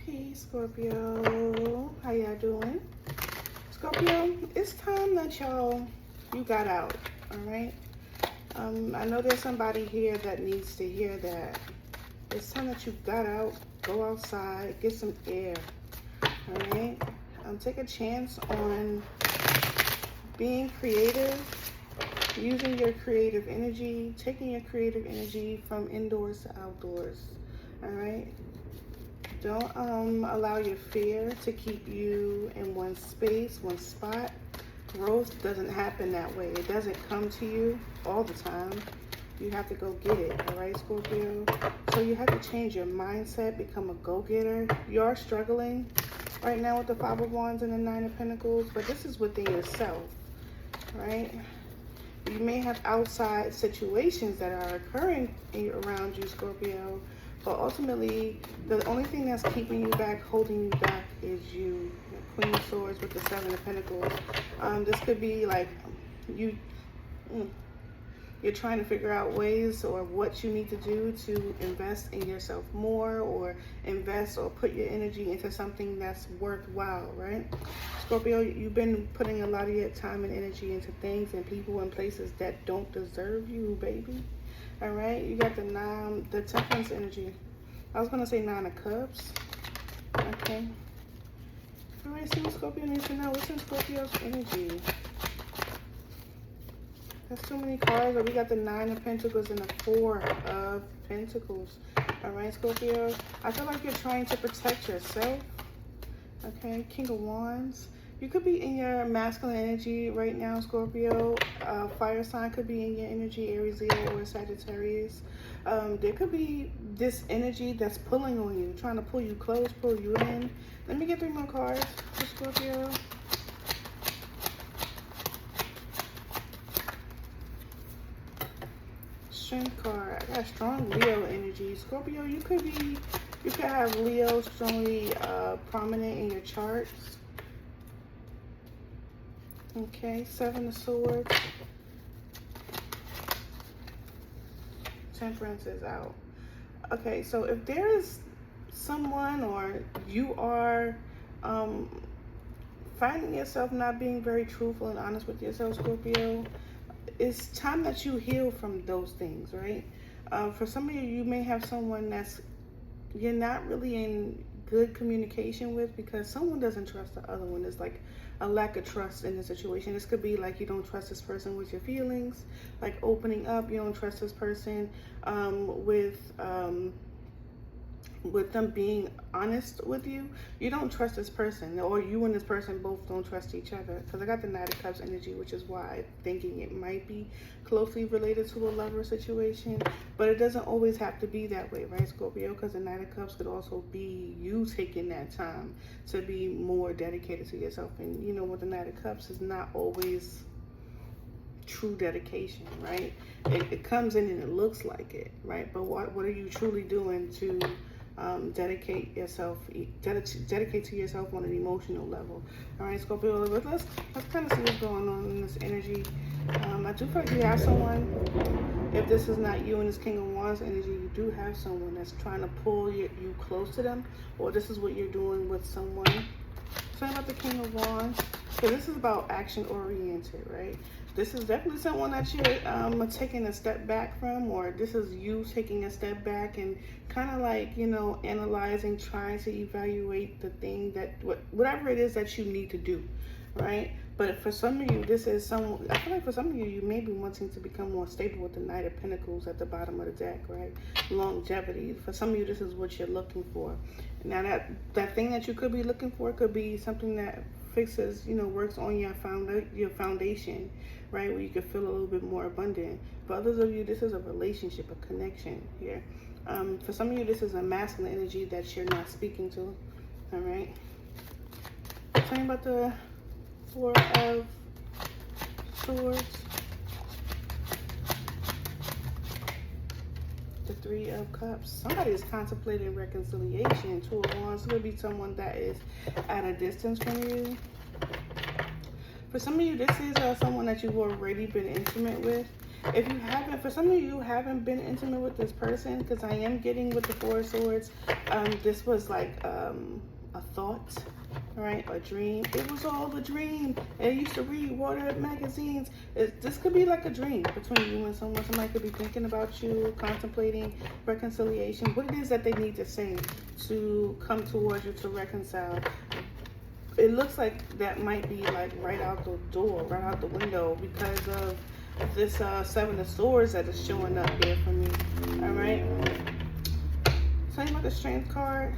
Peace, Scorpio. How y'all doing? Scorpio, it's time that you got out, all right? I know there's somebody here that needs to hear that. It's time that you got out, go outside, get some air, all right? Take a chance on being creative, using your creative energy, taking your creative energy from indoors to outdoors, all right? Don't allow your fear to keep you in one space, one spot. Growth doesn't happen that way. It doesn't come to you all the time. You have to go get it, all right, Scorpio? So you have to change your mindset, become a go-getter. You are struggling right now with the Five of Wands and the Nine of Pentacles, but this is within yourself, right? You may have outside situations that are occurring around you, Scorpio, but ultimately, the only thing that's keeping you back, holding you back, is you. Queen of Swords with the Seven of Pentacles. This could be like you're trying to figure out ways or what you need to do to invest in yourself more, or invest or put your energy into something that's worthwhile, right? Scorpio, you've been putting a lot of your time and energy into things and people and places that don't deserve you, baby. All right, you got the Temperance energy. I was gonna say Nine of Cups. Okay. All right, see what Scorpio needs to know. What's in Scorpio's energy? That's too many cards. But we got the Nine of Pentacles and the Four of Pentacles. All right, Scorpio. I feel like you're trying to protect yourself. Okay, King of Wands. You could be in your masculine energy right now, Scorpio. Fire sign could be in your energy, Aries, Leo, or Sagittarius. There could be this energy that's pulling on you, trying to pull you close, pull you in. Let me get 3 more cards for Scorpio. Strength card. I got strong Leo energy. Scorpio, you could have Leo strongly prominent in your charts. Okay, Seven of Swords. Temperance is out. Okay, so if there is someone, or you are finding yourself not being very truthful and honest with yourself, Scorpio, it's time that you heal from those things, right? For some of you, you may have someone you're not really in good communication with, because someone doesn't trust the other one. It's like a lack of trust in the situation. This could be like you don't trust this person with your feelings, like opening up. You don't trust this person with them being honest with you. You don't trust this person, or you and this person both don't trust each other. Because I got the Knight of Cups energy, which is why I'm thinking it might be closely related to a lover situation. But it doesn't always have to be that way, right, Scorpio? Because the Knight of Cups could also be you taking that time to be more dedicated to yourself. And you know, with the Knight of Cups, is not always true dedication, right? It comes in and it looks like it, right? But what are you truly doing to dedicate to yourself on an emotional level? All right, Scorpio, let's kind of see what's going on in this energy. I do feel like you have someone. If this is not you and this King of Wands energy, you do have someone that's trying to pull you close to them, or this is what you're doing with someone. Talking about the King of Wands, so this is about action oriented, right? This is definitely someone that you're taking a step back from, or this is you taking a step back and kind of like, you know, analyzing, trying to evaluate the thing that, whatever it is that you need to do, right? But for some of you, this is someone, I feel like for some of you, you may be wanting to become more stable with the Knight of Pentacles at the bottom of the deck, right? Longevity. For some of you, this is what you're looking for. Now that thing that you could be looking for could be something that fixes, you know, works on your foundation, right, where you can feel a little bit more abundant. For others of you, this is a relationship, a connection here. For some of you, this is a masculine energy that you're not speaking to. All right, tell me about the Four of Swords, the Three of Cups. Somebody is contemplating reconciliation. Two of Wands could be someone that is at a distance from you. For some of you, this is someone that you've already been intimate with, If you haven't, for some of you who haven't been intimate with this person, because I am getting with the Four of Swords, this was like a thought, right? A dream. It was all a dream. I used to read Water magazines. This could be like a dream between you and someone. Somebody could be thinking about you, contemplating reconciliation. What it is that they need to say to come towards you to reconcile. It looks like that might be like right out the door, right out the window, because of this Seven of Swords that is showing up there for me. All right. Tell you about the Strength card.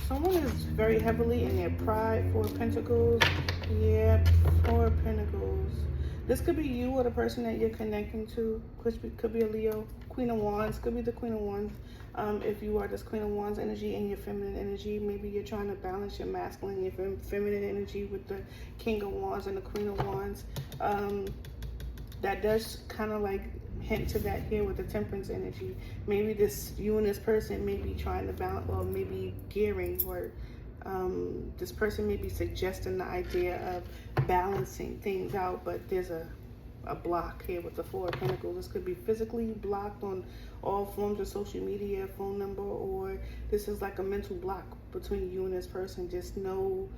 Someone is very heavily in their pride. Four of Pentacles. Yeah, Four of Pentacles. This could be you or the person that you're connecting to. Could be a Leo. Queen of Wands. Could be the Queen of Wands. If you are this Queen of Wands energy and your feminine energy, maybe you're trying to balance your masculine and your feminine energy with the King of Wands and the Queen of Wands. That does kind of like hint to that here with the Temperance energy. Maybe you and this person may be trying to balance, or maybe gearing, or this person may be suggesting the idea of balancing things out, but there's a block here with the Four of Pentacles. This could be physically blocked on all forms of social media, phone number, or this is like a mental block between you and this person. Just no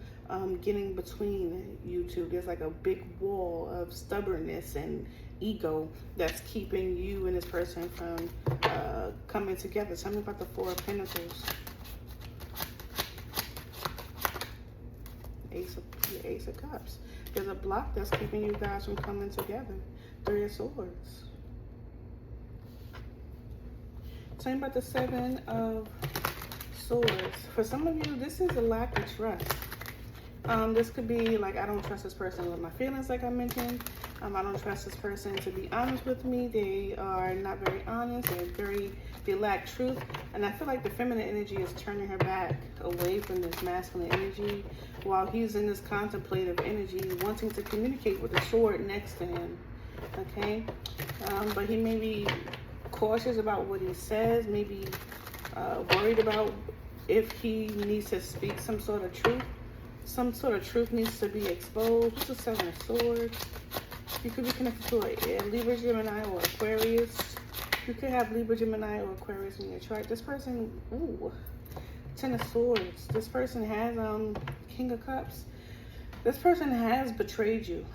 getting between you two. There's like a big wall of stubbornness and ego that's keeping you and this person from coming together. Tell me about the Four of Pentacles. Ace of Cups. There's a block that's keeping you guys from coming together. Three of Swords. Tell me about the Seven of Swords. For some of you, this is a lack of trust. This could be like, I don't trust this person with my feelings, like I mentioned. I don't trust this person to be honest with me. They are not very honest. They lack truth. And I feel like the feminine energy is turning her back away from this masculine energy, while he's in this contemplative energy, wanting to communicate with the sword next to him. Okay? But he may be cautious about what he says, maybe worried about if he needs to speak some sort of truth. Some sort of truth needs to be exposed. What's the Seven of Swords? You could be connected to a Libra, Gemini, or Aquarius. You could have Libra, Gemini, or Aquarius in your chart. This person, ooh, Ten of Swords. This person has King of Cups. This person has betrayed you.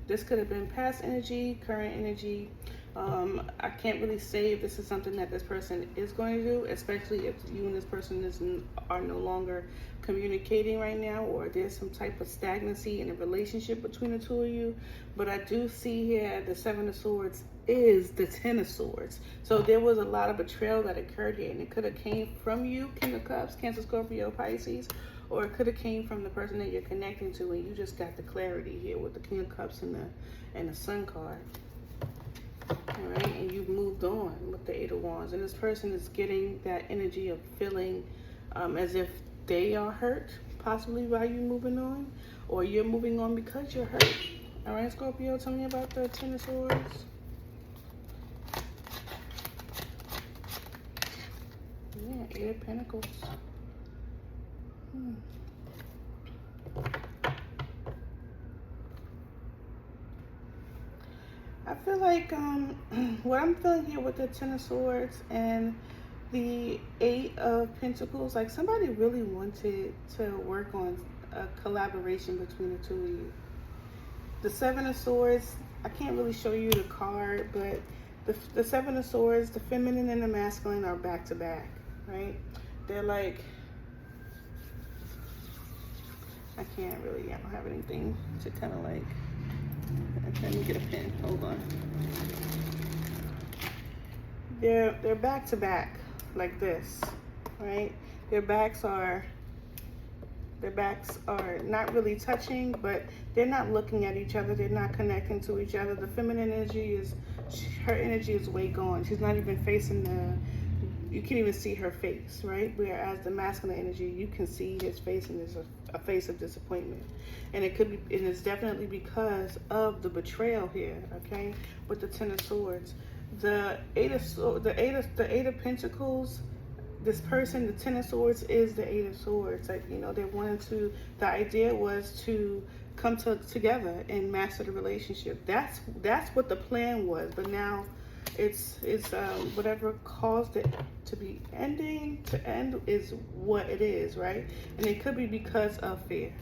This could have been past energy, current energy. I can't really say if this is something that this person is going to do, especially if you and this person are no longer communicating right now, or there's some type of stagnancy in a relationship between the two of you. But I do see here the Seven of Swords is the Ten of Swords. So there was a lot of betrayal that occurred here, and it could have came from you, King of Cups, Cancer, Scorpio, Pisces, or it could have came from the person that you're connecting to, and you just got the clarity here with the King of Cups and the Sun card. All right, and you've moved on with the Eight of Wands, and this person is getting that energy of feeling as if they are hurt, possibly by you moving on, or you're moving on because you're hurt. All right, Scorpio, tell me about the Ten of Swords. Yeah, Eight of Pentacles. I feel like what I'm feeling here with the Ten of Swords and the Eight of Pentacles, like somebody really wanted to work on a collaboration between the two of you. The Seven of Swords, I can't really show you the card, but the Seven of Swords, the feminine and the masculine are back to back, right? They're like, I don't have anything to kind of like, let me get a pen, hold on. They're back to back like this, right? Their backs are not really touching, but they're not looking at each other. They're not connecting to each other. The feminine energy her energy is way gone. She's not even facing you can't even see her face, right? Whereas the masculine energy, you can see his face, and there's a face of disappointment. And it is definitely because of the betrayal here, okay? With the Ten of Swords. The Eight of Pentacles, this person, the Ten of Swords is the Eight of Swords. Like, you know, the idea was to come together and master the relationship. That's what the plan was. But now it's whatever caused it to be ending to end is what it is, right? And it could be because of fear,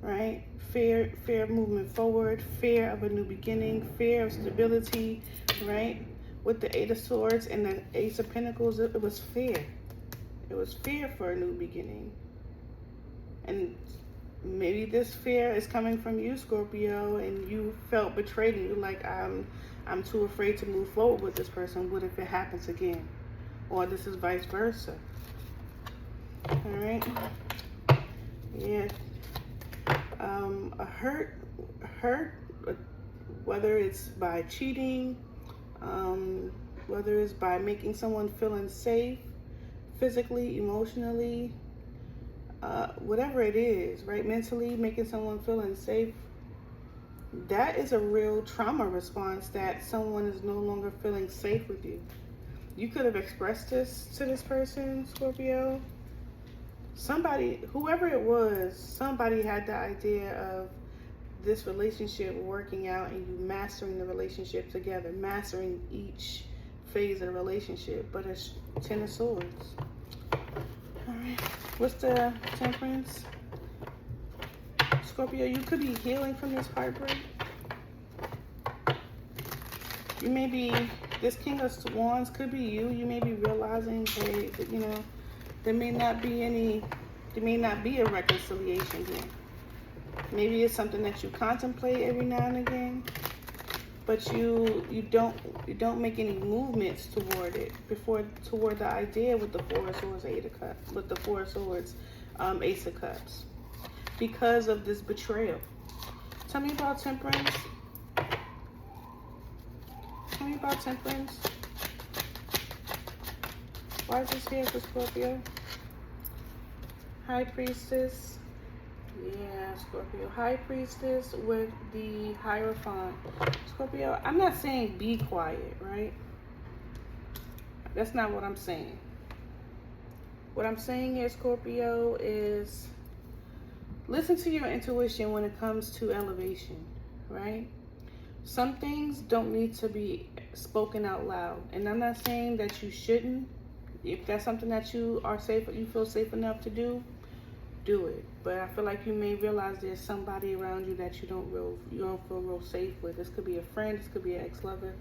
right? Fear of moving forward, fear of a new beginning, fear of stability, right? With the Eight of Swords and the Ace of Pentacles, it was fear. It was fear for a new beginning. And maybe this fear is coming from you, Scorpio, and you felt betrayed and you're like, I'm too afraid to move forward with this person. What if it happens again? Or this is vice versa. All right. Yeah. A hurt, whether it's by cheating, whether it's by making someone feel unsafe, physically, emotionally, whatever it is, right? Mentally, making someone feel unsafe. That is a real trauma response that someone is no longer feeling safe with you. You could have expressed this to this person, Scorpio. Somebody, whoever it was, somebody had the idea of this relationship working out and you mastering the relationship together, mastering each phase of the relationship. But it's Ten of Swords. All right. What's the Temperance? Scorpio, you could be healing from this heartbreak. You may be, this King of Wands could be you. You may be realizing, hey, that, you know, there may not be a reconciliation here. Maybe it's something that you contemplate every now and again, but you don't make any movements toward it toward the idea with the Four of Swords, with the Four of Swords, Ace of Cups, because of this betrayal. Tell me about Temperance. Tell me about Temperance. Why is this here for Scorpio? High Priestess. Yeah, Scorpio. High Priestess with the Hierophant. Scorpio, I'm not saying be quiet, right? That's not what I'm saying. What I'm saying is, Scorpio, is listen to your intuition when it comes to elevation, right? Some things don't need to be spoken out loud. And I'm not saying that you shouldn't. If that's something that you feel safe enough to do it. But I feel like you may realize there's somebody around you that you don't feel real safe with. This could be a friend, this could be an ex-lover.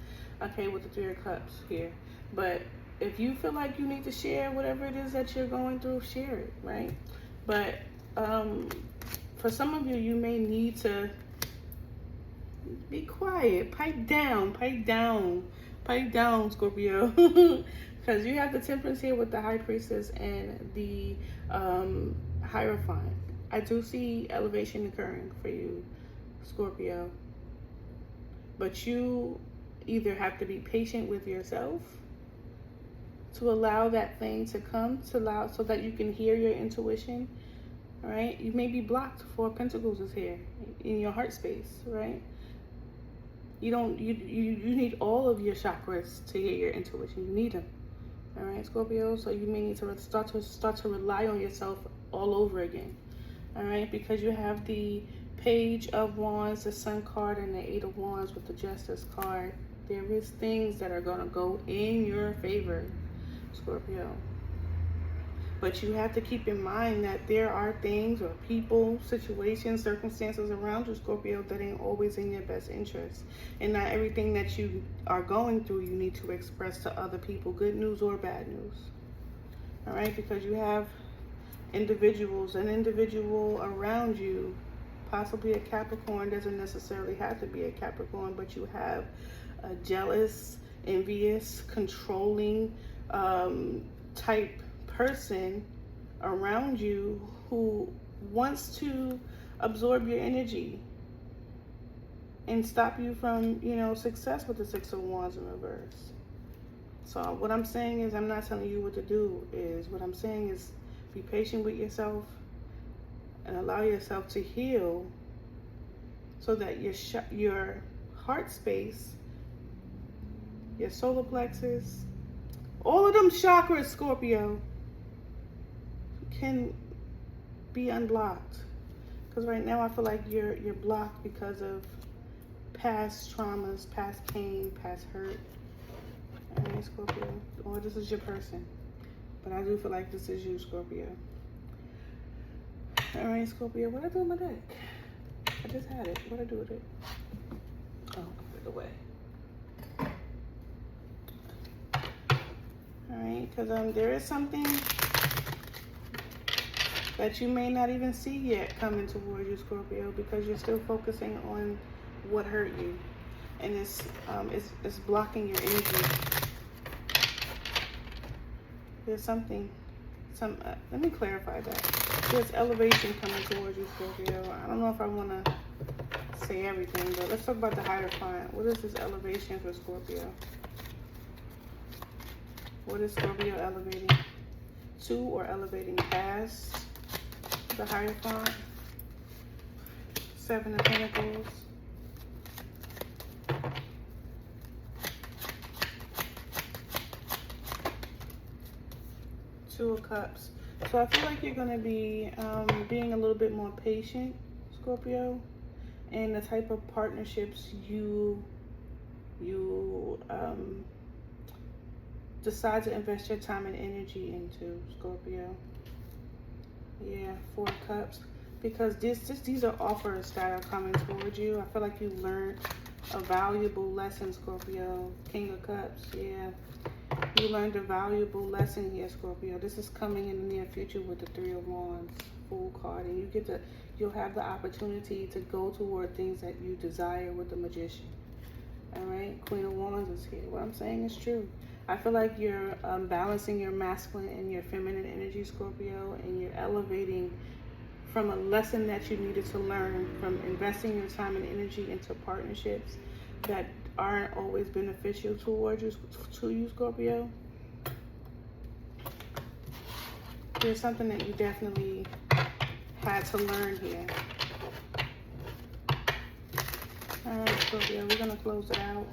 Okay, with the Three of Cups here. But if you feel like you need to share whatever it is that you're going through, share it, right? But for some of you, you may need to be quiet, pipe down, Scorpio. Because you have the Temperance here with the High Priestess and the Hierophant. I do see elevation occurring for you, Scorpio. But you either have to be patient with yourself to allow that thing to come, so that you can hear your intuition, right? You may be blocked. Four of Pentacles is here in your heart space, right? You need all of your chakras to hear your intuition. You need them. All right, Scorpio. So you may need to start to rely on yourself all over again. All right, because you have the Page of Wands, the Sun card, and the Eight of Wands with the Justice card. There is things that are gonna go in your favor, Scorpio. But you have to keep in mind that there are things or people, situations, circumstances around you, Scorpio, that ain't always in your best interest. And not everything that you are going through, you need to express to other people, good news or bad news. All right, because you have an individual around you, possibly a Capricorn, doesn't necessarily have to be a Capricorn, but you have a jealous, envious, controlling type person around you who wants to absorb your energy and stop you from, success with the Six of Wands in reverse. So what I'm saying is, I'm not telling you what to do. What I'm saying is, be patient with yourself and allow yourself to heal, so that your heart space, your solar plexus, all of them chakras, Scorpio, can be unblocked. Because right now I feel like you're blocked because of past traumas, past pain, past hurt. Alright, Scorpio. Or this is your person. But I do feel like this is you, Scorpio. Alright, Scorpio. What I do with my deck? I just had it. What I do with it? Oh, put it away. Alright, because there is something that you may not even see yet coming towards you, Scorpio, because you're still focusing on what hurt you, and it's blocking your energy. There's something, let me clarify that. There's elevation coming towards you, Scorpio. I don't know if I want to say everything, but let's talk about the Hierophant. What is this elevation for Scorpio? What is Scorpio elevating to or elevating past? The Hierophant, Seven of Pentacles, Two of Cups. So I feel like you're going to be being a little bit more patient, Scorpio, and the type of partnerships you decide to invest your time and energy into, Scorpio. Yeah, Four of Cups, because these are offers that are coming towards you. I feel like you learned a valuable lesson, Scorpio. King of Cups, yeah. You learned a valuable lesson here, Scorpio. This is coming in the near future with the Three of Wands, Fool card, and you'll have the opportunity to go toward things that you desire with the Magician. All right, Queen of Wands is here. What I'm saying is true. I feel like you're balancing your masculine and your feminine energy, Scorpio, and you're elevating from a lesson that you needed to learn from investing your time and energy into partnerships that aren't always beneficial towards you, Scorpio. There's something that you definitely had to learn here. All right, Scorpio, we're going to close it out.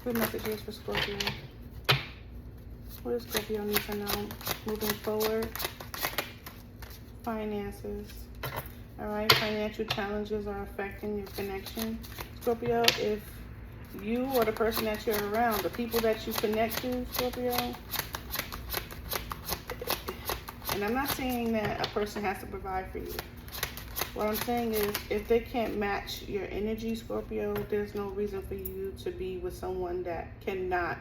Good messages for Scorpio. What does Scorpio need to know moving forward? Finances. All right, financial challenges are affecting your connection. Scorpio, if you or the person that you're around, the people that you connect to, Scorpio, and I'm not saying that a person has to provide for you. What I'm saying is, if they can't match your energy, Scorpio, there's no reason for you to be with someone that cannot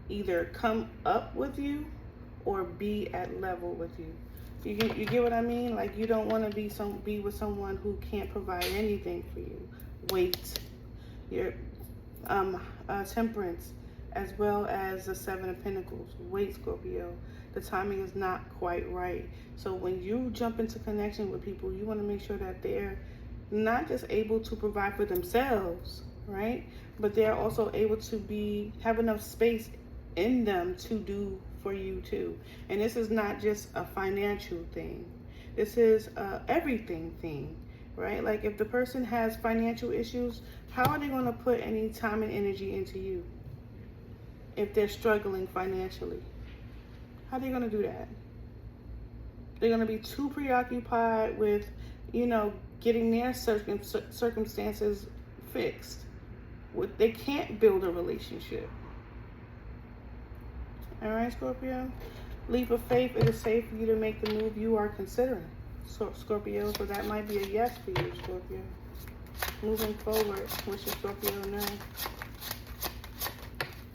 either come up with you or be at level with you. You get what I mean? Like, you don't want to be with someone who can't provide anything for you. Weight, your temperance, as well as the Seven of Pentacles. Weight, Scorpio. The timing is not quite right. So when you jump into connection with people, you want to make sure that they're not just able to provide for themselves, right? But they're also able to have enough space in them to do for you too. And this is not just a financial thing. This is a everything thing, right? Like, if the person has financial issues, how are they going to put any time and energy into you if they're struggling financially? How are they going to do that? They're going to be too preoccupied with, getting their circumstances fixed. They can't build a relationship. All right, Scorpio. Leap of faith. It is safe for you to make the move you are considering, Scorpio. So that might be a yes for you, Scorpio. Moving forward, what should Scorpio know?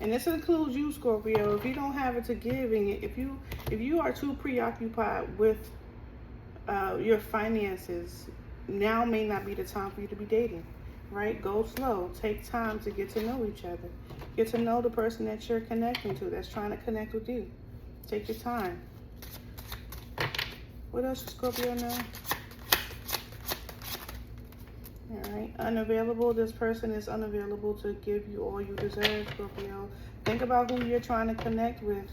And this includes you, Scorpio. If you don't have it to give, and if you are too preoccupied with your finances, now may not be the time for you to be dating, right? Go slow. Take time to get to know each other. Get to know the person that you're connecting to, that's trying to connect with you. Take your time. What else does Scorpio know? All right. Unavailable. This person is unavailable to give you all you deserve, Scorpio. Think about who you're trying to connect with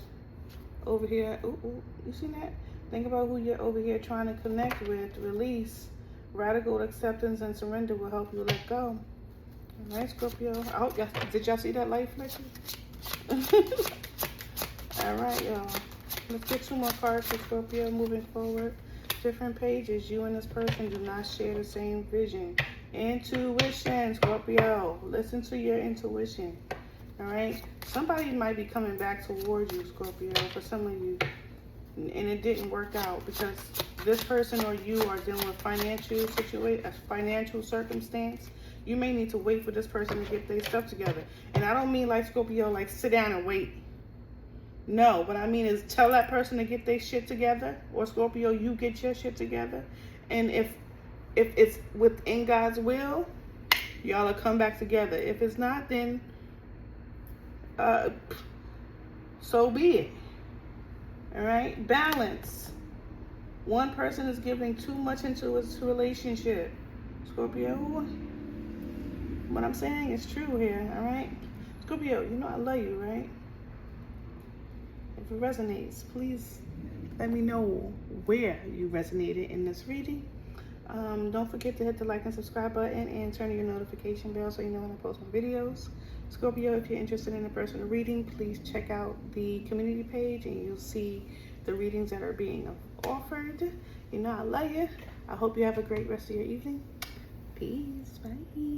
over here. Ooh, you see that? Think about who you're over here trying to connect with. Release. Radical acceptance and surrender will help you let go. All right, Scorpio. I hope did y'all see that light flicker? All right, y'all. Let's get 2 more cards for Scorpio moving forward. different pages. You and this person do not share the same vision. Intuition, Scorpio. Listen to your intuition. All right? Somebody might be coming back towards you, Scorpio, for some of you. And it didn't work out because this person or you are dealing with a financial circumstance. You may need to wait for this person to get their stuff together. And I don't mean like Scorpio, like sit down and wait. No, what I mean is tell that person to get their shit together, or Scorpio, you get your shit together. And if it's within God's will, y'all will come back together. If it's not, then so be it. All right, balance. One person is giving too much into its relationship. Scorpio, what I'm saying is true here. All right, Scorpio, you know I love you, right? If it resonates, please let me know where you resonated in this reading. Don't forget to hit the like and subscribe button and turn on your notification bell so you know when I post my videos. Scorpio, if you're interested in a personal reading, please check out the community page and you'll see the readings that are being offered. You know I love you. I hope you have a great rest of your evening. Peace. Bye.